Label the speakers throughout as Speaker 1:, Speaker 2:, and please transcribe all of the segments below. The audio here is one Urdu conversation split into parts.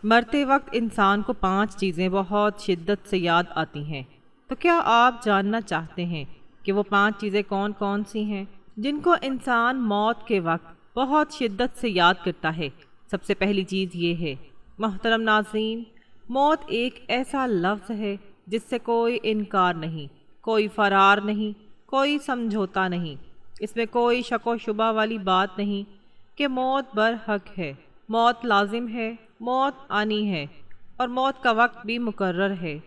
Speaker 1: مرتے وقت انسان کو 5 چیزیں بہت شدت سے یاد آتی ہیں۔ تو کیا آپ جاننا چاہتے ہیں کہ وہ 5 چیزیں کون کون سی ہیں جن کو انسان موت کے وقت بہت شدت سے یاد کرتا ہے؟ سب سے پہلی چیز یہ ہے، محترم ناظرین، موت ایک ایسا لفظ ہے جس سے کوئی انکار نہیں، کوئی فرار نہیں، کوئی سمجھوتا نہیں۔ اس میں کوئی شک و شبہ والی بات نہیں کہ موت برحق ہے، موت لازم ہے، موت آنی ہے، اور موت کا وقت بھی مقرر ہے۔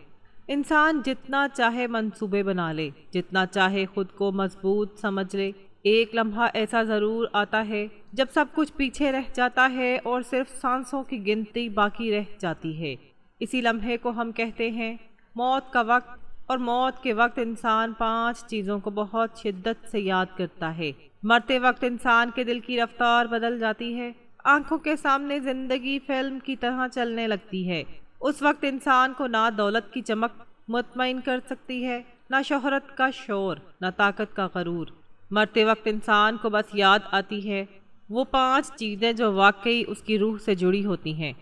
Speaker 1: انسان جتنا چاہے منصوبے بنا لے، جتنا چاہے خود کو مضبوط سمجھ لے، ایک لمحہ ایسا ضرور آتا ہے جب سب کچھ پیچھے رہ جاتا ہے اور صرف سانسوں کی گنتی باقی رہ جاتی ہے۔ اسی لمحے کو ہم کہتے ہیں موت کا وقت، اور موت کے وقت انسان 5 چیزوں کو بہت شدت سے یاد کرتا ہے۔ مرتے وقت انسان کے دل کی رفتار بدل جاتی ہے، آنکھوں کے سامنے زندگی فلم کی طرح چلنے لگتی ہے۔ اس وقت انسان کو نہ دولت کی چمک مطمئن کر سکتی ہے، نہ شہرت کا شور، نہ طاقت کا غرور۔ مرتے وقت انسان کو بس یاد آتی ہے وہ 5 چیزیں جو واقعی اس کی روح سے جڑی ہوتی ہیں۔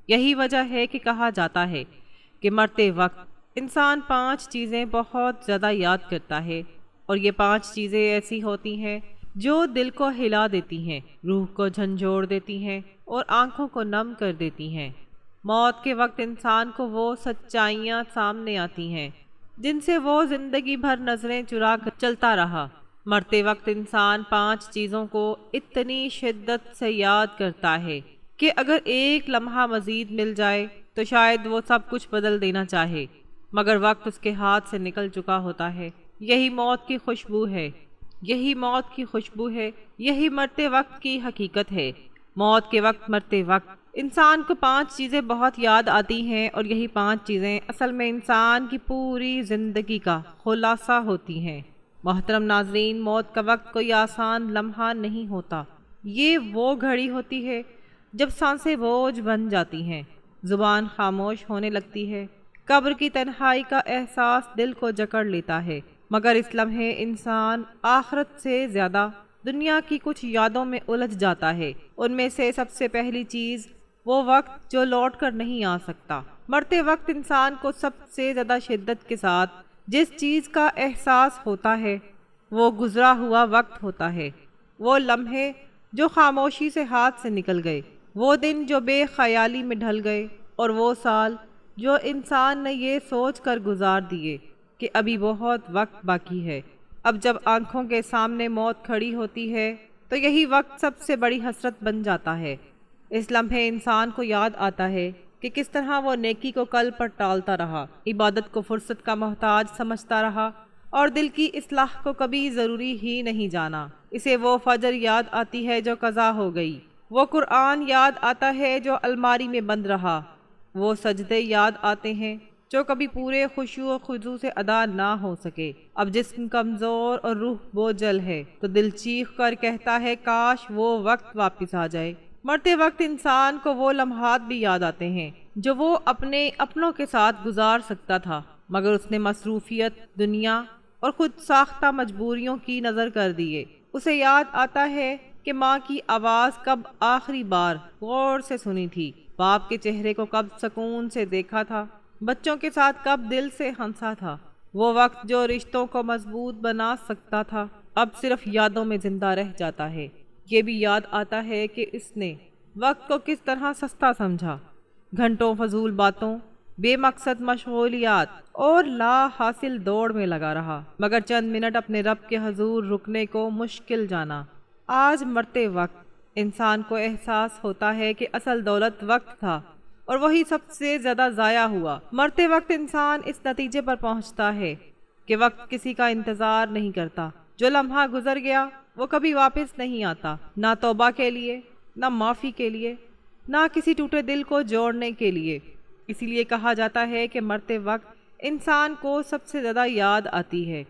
Speaker 1: یہی وجہ ہے کہ کہا جاتا ہے کہ مرتے وقت انسان 5 چیزیں بہت زیادہ یاد کرتا ہے، اور یہ 5 چیزیں ایسی ہوتی ہیں جو دل کو ہلا دیتی ہیں، روح کو جھنجھوڑ دیتی ہیں اور آنکھوں کو نم کر دیتی ہیں۔ موت کے وقت انسان کو وہ سچائیاں سامنے آتی ہیں جن سے وہ زندگی بھر نظریں چرا کر چلتا رہا۔ مرتے وقت انسان 5 چیزوں کو اتنی شدت سے یاد کرتا ہے کہ اگر ایک لمحہ مزید مل جائے تو شاید وہ سب کچھ بدل دینا چاہے، مگر وقت اس کے ہاتھ سے نکل چکا ہوتا ہے۔ یہی موت کی خوشبو ہے، یہی موت کی خوشبو ہے، یہی مرتے وقت کی حقیقت ہے۔ موت کے وقت، مرتے وقت انسان کو 5 چیزیں بہت یاد آتی ہیں، اور یہی 5 چیزیں اصل میں انسان کی پوری زندگی کا خلاصہ ہوتی ہیں۔ محترم ناظرین، موت کا وقت کوئی آسان لمحہ نہیں ہوتا۔ یہ وہ گھڑی ہوتی ہے جب سانسیں بوجھ بن جاتی ہیں، زبان خاموش ہونے لگتی ہے، قبر کی تنہائی کا احساس دل کو جکڑ لیتا ہے، مگر اس لمحے انسان آخرت سے زیادہ دنیا کی کچھ یادوں میں الجھ جاتا ہے۔ ان میں سے سب سے پہلی چیز وہ وقت جو لوٹ کر نہیں آ سکتا۔ مرتے وقت انسان کو سب سے زیادہ شدت کے ساتھ جس چیز کا احساس ہوتا ہے وہ گزرا ہوا وقت ہوتا ہے، وہ لمحے جو خاموشی سے ہاتھ سے نکل گئے، وہ دن جو بے خیالی میں ڈھل گئے، اور وہ سال جو انسان نے یہ سوچ کر گزار دیے کہ ابھی بہت وقت باقی ہے۔ اب جب آنکھوں کے سامنے موت کھڑی ہوتی ہے تو یہی وقت سب سے بڑی حسرت بن جاتا ہے۔ اس لمحے انسان کو یاد آتا ہے کہ کس طرح وہ نیکی کو کل پر ٹالتا رہا، عبادت کو فرصت کا محتاج سمجھتا رہا، اور دل کی اصلاح کو کبھی ضروری ہی نہیں جانا۔ اسے وہ فجر یاد آتی ہے جو قضا ہو گئی، وہ قرآن یاد آتا ہے جو الماری میں بند رہا، وہ سجدے یاد آتے ہیں جو کبھی پورے خشوع و خضوع سے ادا نہ ہو سکے۔ اب جسم کمزور اور روح بوجھل ہے تو دل چیخ کر کہتا ہے کاش وہ وقت واپس آ جائے۔ مرتے وقت انسان کو وہ لمحات بھی یاد آتے ہیں جو وہ اپنے اپنوں کے ساتھ گزار سکتا تھا، مگر اس نے مصروفیت، دنیا اور خود ساختہ مجبوریوں کی نظر کر دیے۔ اسے یاد آتا ہے کہ ماں کی آواز کب آخری بار غور سے سنی تھی، باپ کے چہرے کو کب سکون سے دیکھا تھا، بچوں کے ساتھ کب دل سے ہنسا تھا۔ وہ وقت جو رشتوں کو مضبوط بنا سکتا تھا اب صرف یادوں میں زندہ رہ جاتا ہے۔ یہ بھی یاد آتا ہے کہ اس نے وقت کو کس طرح سستا سمجھا، گھنٹوں فضول باتوں، بے مقصد مشغولیات اور لا حاصل دوڑ میں لگا رہا، مگر چند منٹ اپنے رب کے حضور رکنے کو مشکل جانا۔ آج مرتے وقت انسان کو احساس ہوتا ہے کہ اصل دولت وقت تھا، اور وہی سب سے زیادہ ضائع ہوا۔ مرتے وقت انسان اس نتیجے پر پہنچتا ہے کہ وقت کسی کا انتظار نہیں کرتا، جو لمحہ گزر گیا وہ کبھی واپس نہیں آتا، نہ توبہ کے لیے، نہ معافی کے لیے، نہ کسی ٹوٹے دل کو جوڑنے کے لیے۔ اسی لیے کہا جاتا ہے کہ مرتے وقت انسان کو سب سے زیادہ یاد آتی ہے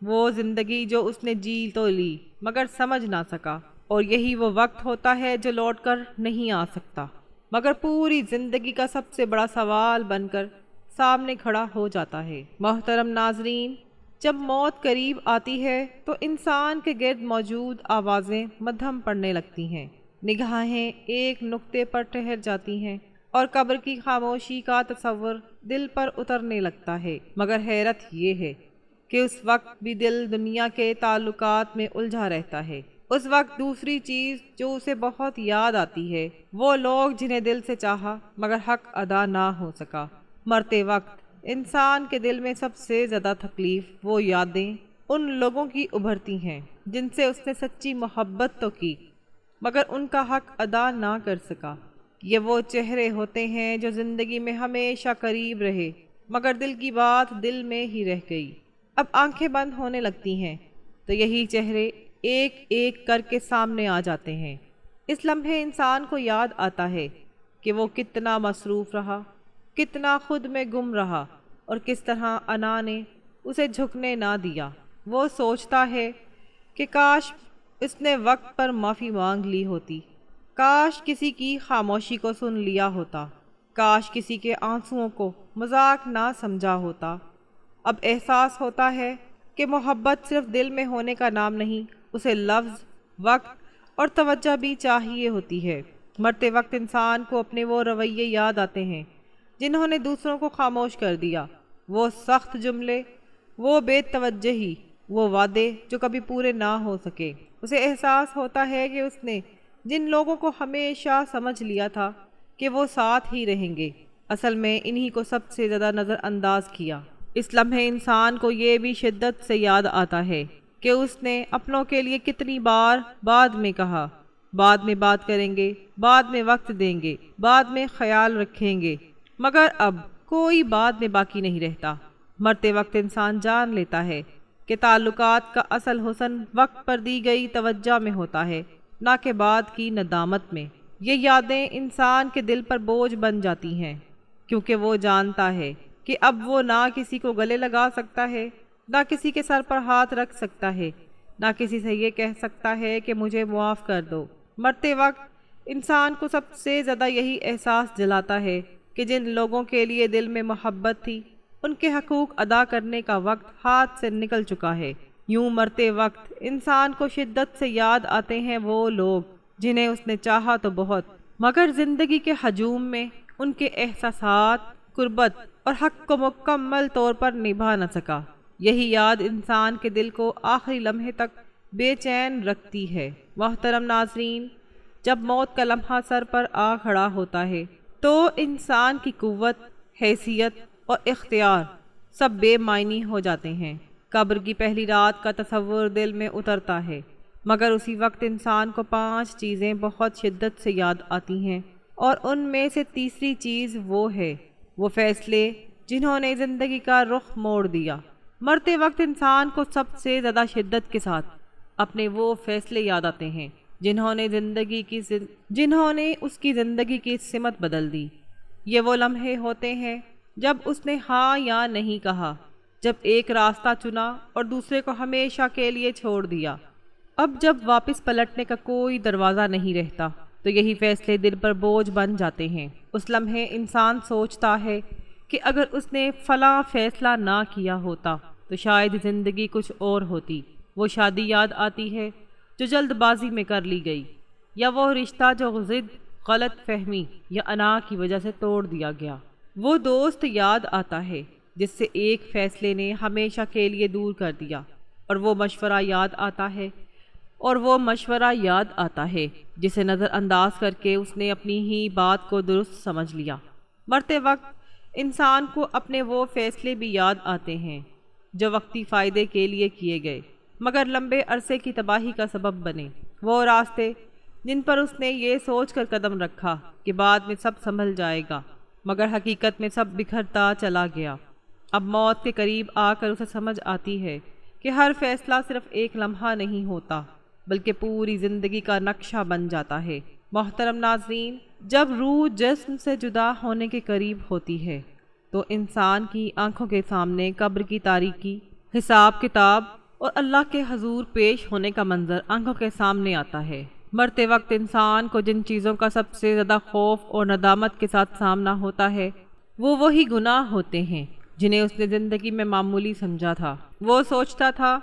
Speaker 1: وہ زندگی جو اس نے جی تو لی مگر سمجھ نہ سکا، اور یہی وہ وقت ہوتا ہے جو لوٹ کر نہیں آ سکتا، مگر پوری زندگی کا سب سے بڑا سوال بن کر سامنے کھڑا ہو جاتا ہے۔ محترم ناظرین، جب موت قریب آتی ہے تو انسان کے گرد موجود آوازیں مدھم پڑنے لگتی ہیں، نگاہیں ایک نقطے پر ٹھہر جاتی ہیں، اور قبر کی خاموشی کا تصور دل پر اترنے لگتا ہے، مگر حیرت یہ ہے کہ اس وقت بھی دل دنیا کے تعلقات میں الجھا رہتا ہے۔ اس وقت دوسری چیز جو اسے بہت یاد آتی ہے وہ لوگ جنہیں دل سے چاہا مگر حق ادا نہ ہو سکا۔ مرتے وقت انسان کے دل میں سب سے زیادہ تکلیف وہ یادیں ان لوگوں کی ابھرتی ہیں جن سے اس نے سچی محبت تو کی مگر ان کا حق ادا نہ کر سکا۔ یہ وہ چہرے ہوتے ہیں جو زندگی میں ہمیشہ قریب رہے مگر دل کی بات دل میں ہی رہ گئی۔ اب آنکھیں بند ہونے لگتی ہیں تو یہی چہرے ایک ایک کر کے سامنے آ جاتے ہیں۔ اس لمحے انسان کو یاد آتا ہے کہ وہ کتنا مصروف رہا، کتنا خود میں گم رہا اور کس طرح انا نے اسے جھکنے نہ دیا۔ وہ سوچتا ہے کہ کاش اس نے وقت پر معافی مانگ لی ہوتی، کاش کسی کی خاموشی کو سن لیا ہوتا، کاش کسی کے آنسوؤں کو مذاق نہ سمجھا ہوتا۔ اب احساس ہوتا ہے کہ محبت صرف دل میں ہونے کا نام نہیں، اسے لفظ، وقت اور توجہ بھی چاہیے ہوتی ہے۔ مرتے وقت انسان کو اپنے وہ رویے یاد آتے ہیں جنہوں نے دوسروں کو خاموش کر دیا، وہ سخت جملے، وہ بے توجہی، وہ وعدے جو کبھی پورے نہ ہو سکے۔ اسے احساس ہوتا ہے کہ اس نے جن لوگوں کو ہمیشہ سمجھ لیا تھا کہ وہ ساتھ ہی رہیں گے، اصل میں انہی کو سب سے زیادہ نظر انداز کیا۔ اس لمحے انسان کو یہ بھی شدت سے یاد آتا ہے کہ اس نے اپنوں کے لیے کتنی بار بعد میں کہا، بعد میں بات کریں گے، بعد میں وقت دیں گے، بعد میں خیال رکھیں گے، مگر اب کوئی بعد میں باقی نہیں رہتا۔ مرتے وقت انسان جان لیتا ہے کہ تعلقات کا اصل حسن وقت پر دی گئی توجہ میں ہوتا ہے، نہ کہ بعد کی ندامت میں۔ یہ یادیں انسان کے دل پر بوجھ بن جاتی ہیں کیونکہ وہ جانتا ہے کہ اب وہ نہ کسی کو گلے لگا سکتا ہے، نہ کسی کے سر پر ہاتھ رکھ سکتا ہے، نہ کسی سے یہ کہہ سکتا ہے کہ مجھے معاف کر دو۔ مرتے وقت انسان کو سب سے زیادہ یہی احساس جلاتا ہے کہ جن لوگوں کے لیے دل میں محبت تھی ان کے حقوق ادا کرنے کا وقت ہاتھ سے نکل چکا ہے۔ یوں مرتے وقت انسان کو شدت سے یاد آتے ہیں وہ لوگ جنہیں اس نے چاہا تو بہت مگر زندگی کے ہجوم میں ان کے احساسات، قربت اور حق کو مکمل طور پر نبھا نہ سکا۔ یہی یاد انسان کے دل کو آخری لمحے تک بے چین رکھتی ہے۔ محترم ناظرین، جب موت کا لمحہ سر پر آ کھڑا ہوتا ہے تو انسان کی قوت، حیثیت اور اختیار سب بے معنی ہو جاتے ہیں۔ قبر کی پہلی رات کا تصور دل میں اترتا ہے مگر اسی وقت انسان کو 5 چیزیں بہت شدت سے یاد آتی ہیں اور ان میں سے تیسری چیز وہ ہے، وہ فیصلے جنہوں نے زندگی کا رخ موڑ دیا۔ مرتے وقت انسان کو سب سے زیادہ شدت کے ساتھ اپنے وہ فیصلے یاد آتے ہیں جنہوں نے اس کی زندگی کی سمت بدل دی۔ یہ وہ لمحے ہوتے ہیں جب اس نے ہاں یا نہیں کہا، جب ایک راستہ چنا اور دوسرے کو ہمیشہ کے لیے چھوڑ دیا۔ اب جب واپس پلٹنے کا کوئی دروازہ نہیں رہتا تو یہی فیصلے دل پر بوجھ بن جاتے ہیں۔ اس لمحے انسان سوچتا ہے کہ اگر اس نے فلاں فیصلہ نہ کیا ہوتا تو شاید زندگی کچھ اور ہوتی۔ وہ شادی یاد آتی ہے جو جلد بازی میں کر لی گئی، یا وہ رشتہ جو ضد، غلط فہمی یا انا کی وجہ سے توڑ دیا گیا۔ وہ دوست یاد آتا ہے جس سے ایک فیصلے نے ہمیشہ کے لیے دور کر دیا، اور وہ مشورہ یاد آتا ہے جسے نظر انداز کر کے اس نے اپنی ہی بات کو درست سمجھ لیا۔ مرتے وقت انسان کو اپنے وہ فیصلے بھی یاد آتے ہیں جو وقتی فائدے کے لیے کیے گئے مگر لمبے عرصے کی تباہی کا سبب بنے، وہ راستے جن پر اس نے یہ سوچ کر قدم رکھا کہ بعد میں سب سنبھل جائے گا مگر حقیقت میں سب بکھرتا چلا گیا۔ اب موت کے قریب آ کر اسے سمجھ آتی ہے کہ ہر فیصلہ صرف ایک لمحہ نہیں ہوتا بلکہ پوری زندگی کا نقشہ بن جاتا ہے۔ محترم ناظرین، جب روح جسم سے جدا ہونے کے قریب ہوتی ہے تو انسان کی آنکھوں کے سامنے قبر کی تاریکی، حساب کتاب اور اللہ کے حضور پیش ہونے کا منظر آنکھوں کے سامنے آتا ہے۔ مرتے وقت انسان کو جن چیزوں کا سب سے زیادہ خوف اور ندامت کے ساتھ سامنا ہوتا ہے وہ وہی گناہ ہوتے ہیں جنہیں اس نے زندگی میں معمولی سمجھا تھا۔ وہ سوچتا تھا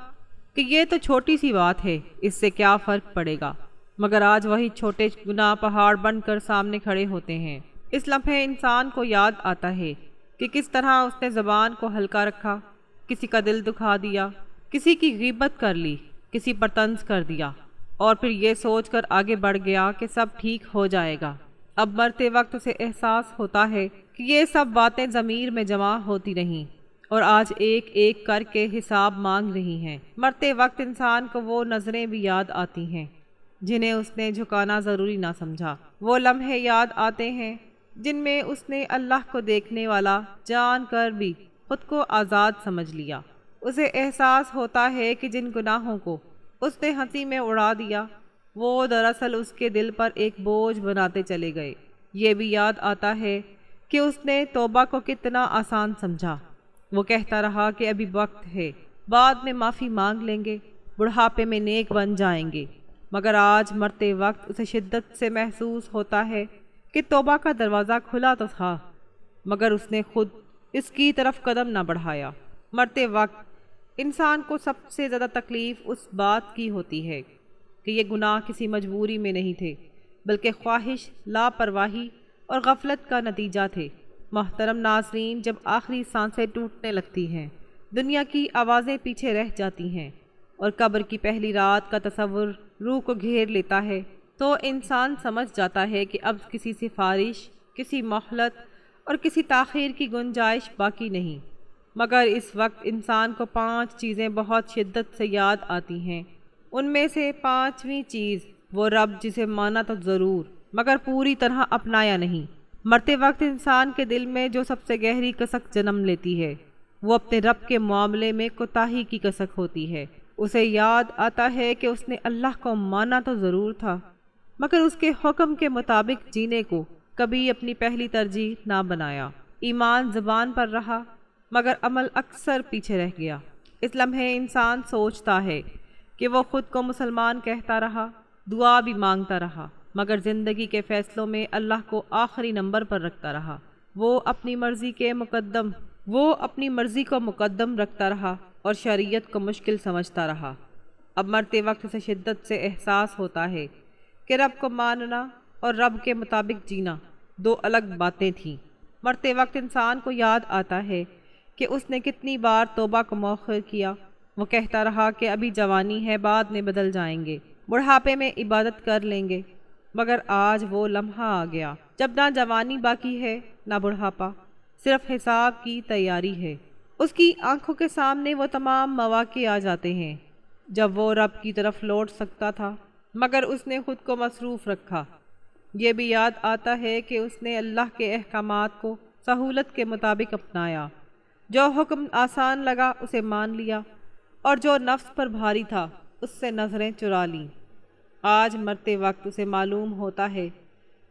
Speaker 1: کہ یہ تو چھوٹی سی بات ہے، اس سے کیا فرق پڑے گا، مگر آج وہی چھوٹے گناہ پہاڑ بن کر سامنے کھڑے ہوتے ہیں۔ اس لمحے انسان کو یاد آتا ہے کہ کس طرح اس نے زبان کو ہلکا رکھا، کسی کا دل دکھا دیا، کسی کی غیبت کر لی، کسی پر طنز کر دیا، اور پھر یہ سوچ کر آگے بڑھ گیا کہ سب ٹھیک ہو جائے گا۔ اب مرتے وقت اسے احساس ہوتا ہے کہ یہ سب باتیں ضمیر میں جمع ہوتی رہیں اور آج ایک ایک کر کے حساب مانگ رہی ہیں۔ مرتے وقت انسان کو وہ نظریں بھی یاد آتی ہیں جنہیں اس نے جھکانا ضروری نہ سمجھا، وہ لمحے یاد آتے ہیں جن میں اس نے اللہ کو دیکھنے والا جان کر بھی خود کو آزاد سمجھ لیا۔ اسے احساس ہوتا ہے کہ جن گناہوں کو اس نے ہنسی میں اڑا دیا وہ دراصل اس کے دل پر ایک بوجھ بناتے چلے گئے۔ یہ بھی یاد آتا ہے کہ اس نے توبہ کو کتنا آسان سمجھا۔ وہ کہتا رہا کہ ابھی وقت ہے، بعد میں معافی مانگ لیں گے، بڑھاپے میں نیک بن جائیں گے، مگر آج مرتے وقت اسے شدت سے محسوس ہوتا ہے کہ توبہ کا دروازہ کھلا تو تھا مگر اس نے خود اس کی طرف قدم نہ بڑھایا۔ مرتے وقت انسان کو سب سے زیادہ تکلیف اس بات کی ہوتی ہے کہ یہ گناہ کسی مجبوری میں نہیں تھے بلکہ خواہش، لاپرواہی اور غفلت کا نتیجہ تھے۔ محترم ناظرین، جب آخری سانسیں ٹوٹنے لگتی ہیں، دنیا کی آوازیں پیچھے رہ جاتی ہیں اور قبر کی پہلی رات کا تصور روح کو گھیر لیتا ہے تو انسان سمجھ جاتا ہے کہ اب کسی سفارش، کسی مہلت اور کسی تاخیر کی گنجائش باقی نہیں۔ مگر اس وقت انسان کو 5 چیزیں بہت شدت سے یاد آتی ہیں۔ ان میں سے 5ویں چیز وہ رب جسے مانا تو ضرور مگر پوری طرح اپنایا نہیں۔ مرتے وقت انسان کے دل میں جو سب سے گہری کسک جنم لیتی ہے وہ اپنے رب کے معاملے میں کوتاہی کی کسک ہوتی ہے۔ اسے یاد آتا ہے کہ اس نے اللہ کو مانا تو ضرور تھا مگر اس کے حکم کے مطابق جینے کو کبھی اپنی پہلی ترجیح نہ بنایا۔ ایمان زبان پر رہا مگر عمل اکثر پیچھے رہ گیا۔ اس لمحے انسان سوچتا ہے کہ وہ خود کو مسلمان کہتا رہا، دعا بھی مانگتا رہا مگر زندگی کے فیصلوں میں اللہ کو آخری نمبر پر رکھتا رہا۔ وہ اپنی مرضی کو مقدم رکھتا رہا اور شریعت کو مشکل سمجھتا رہا۔ اب مرتے وقت اسے شدت سے احساس ہوتا ہے کہ رب کو ماننا اور رب کے مطابق جینا 2 الگ باتیں تھیں۔ مرتے وقت انسان کو یاد آتا ہے کہ اس نے کتنی بار توبہ کو مؤخر کیا۔ وہ کہتا رہا کہ ابھی جوانی ہے، بعد میں بدل جائیں گے، بڑھاپے میں عبادت کر لیں گے، مگر آج وہ لمحہ آ گیا جب نہ جوانی باقی ہے نہ بڑھاپا، صرف حساب کی تیاری ہے۔ اس کی آنکھوں کے سامنے وہ تمام مواقع آ جاتے ہیں جب وہ رب کی طرف لوٹ سکتا تھا مگر اس نے خود کو مصروف رکھا۔ یہ بھی یاد آتا ہے کہ اس نے اللہ کے احکامات کو سہولت کے مطابق اپنایا، جو حکم آسان لگا اسے مان لیا اور جو نفس پر بھاری تھا اس سے نظریں چرا لیں۔ آج مرتے وقت اسے معلوم ہوتا ہے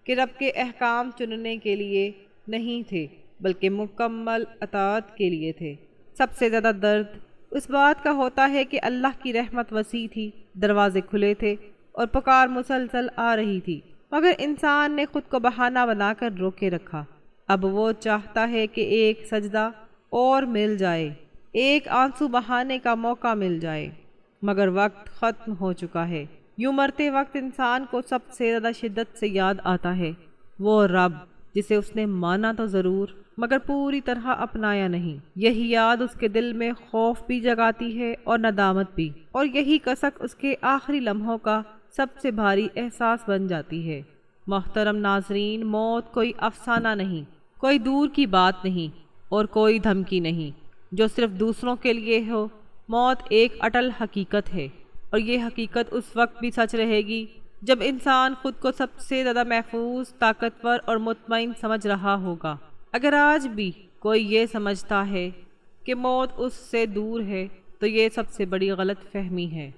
Speaker 1: کہ رب کے احکام چننے کے لیے نہیں تھے بلکہ مکمل اطاعت کے لیے تھے۔ سب سے زیادہ درد اس بات کا ہوتا ہے کہ اللہ کی رحمت وسیع تھی، دروازے کھلے تھے اور پکار مسلسل آ رہی تھی مگر انسان نے خود کو بہانہ بنا کر روکے رکھا۔ اب وہ چاہتا ہے کہ ایک سجدہ اور مل جائے، ایک آنسو بہانے کا موقع مل جائے مگر وقت ختم ہو چکا ہے۔ یوں مرتے وقت انسان کو سب سے زیادہ شدت سے یاد آتا ہے وہ رب جسے اس نے مانا تو ضرور مگر پوری طرح اپنایا نہیں۔ یہی یاد اس کے دل میں خوف بھی جگاتی ہے اور ندامت بھی، اور یہی کسک اس کے آخری لمحوں کا سب سے بھاری احساس بن جاتی ہے۔ محترم ناظرین، موت کوئی افسانہ نہیں، کوئی دور کی بات نہیں اور کوئی دھمکی نہیں جو صرف دوسروں کے لیے ہو۔ موت ایک اٹل حقیقت ہے اور یہ حقیقت اس وقت بھی سچ رہے گی جب انسان خود کو سب سے زیادہ محفوظ، طاقتور اور مطمئن سمجھ رہا ہوگا۔ اگر آج بھی کوئی یہ سمجھتا ہے کہ موت اس سے دور ہے تو یہ سب سے بڑی غلط فہمی ہے۔